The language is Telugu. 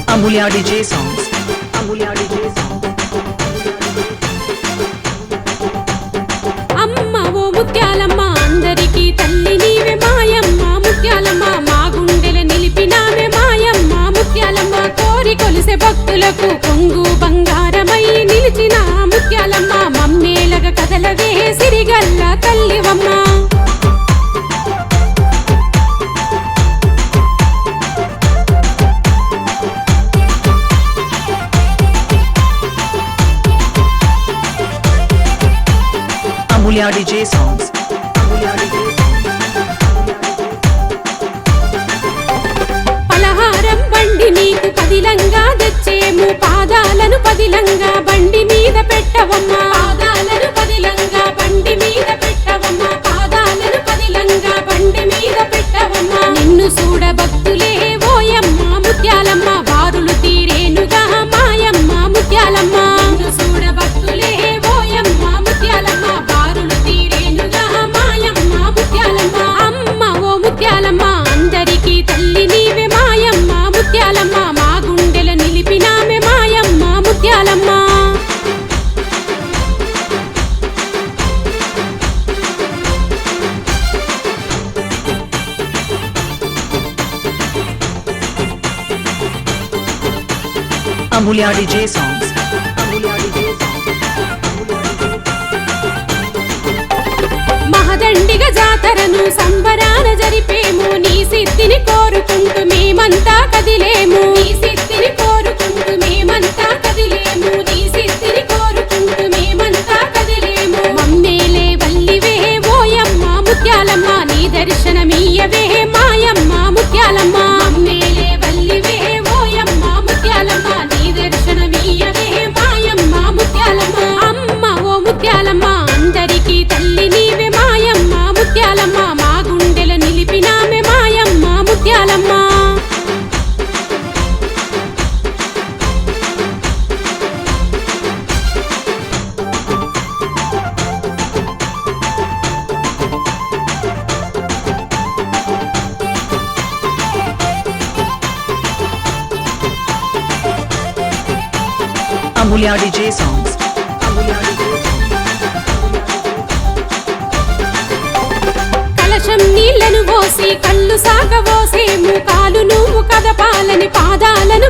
Amulya DJ songs. Amulya DJ songs. అమ్మ ఓ ముత్యాలమ్మ అందరికీ తల్లి నీవే మాయమ్మ ముత్యాలమ్మ మా గుండెల నిలిపినామే మాయమ్మ ముత్యాలమ్మ కోరి కొలిసే భక్తులకు కొంగు బంగారమై నిలిచిన Mutyalamma మమ్మేలగ కదలవే సిరిగల్ల తల్లివమ్మ. Amulya DJ songs. Amulya DJ songs. పలహారం బండి నీకు పదిలంగా తెచ్చేము పాదాలను పదిలంగా బండి మీద పెట్టవమ్మ పాదాలను పదిలంగా బండి మీద పెట్టవమ్మ పాదాలను పదిలంగా బండి మీద పెట్టవమ్మ. నిన్ను చూడ భక్తులే ఓయమ్మ ముత్యాలమ్మ బారులు తీరేనుగా మాయమ్మ ముత్యాలమ్మ. నిన్ను చూడ భక్తులే ఓయమ్మ ముత్యాలమ్మ బారులు తీరేనుగా మాయమ్మ ముత్యాలమ్మ. అమ్మ ఓ ముత్యాలమ్మ అందరికీ తల్లి నీవే మాయమ్మ ముత్యాలమ్మ మా గుండెల నిలిపినామే మాయమ్మ Mutyalamma. Amulya DJ songs. Amulya DJ songs. మహదండిగ జాతరను సంబరాన జరిపేము నీ సిద్ధిని కోరుకుంటూ మేమంతా కదిలేము నీ సిద్ధిని కోరుకుంటూ మేమంతా కదిలేము నీ సిద్ధిని కోరుకుంటూ మేమంతా కదిలేము. మమ్మేలే వల్లివే ఓయమ్మ ముత్యాలమ్మ నీ దర్శనమియ్యవే మాయమ్మ ముత్యాలమ్మ. మమ్మేలే వల్లివే ఓయమ్మ ముత్యాలమ్మ నీ దర్శనమియ్యవే మాయమ్మ ముత్యాలమ్మ. అమ్మ ఓ ముత్యాలమ్మ అందరికీ తల్లి నీవే మాయమ్మ ముత్యాలమ్మ మా గుండెల నిలిపినామే మాయమ్మ Mutyalamma. Amulya DJ songs. Amulya DJ songs. కలశం నీళ్లను పోసి కళ్ళు సాగబోసేము కాలు నువ్వు కదపాలని పాదాలను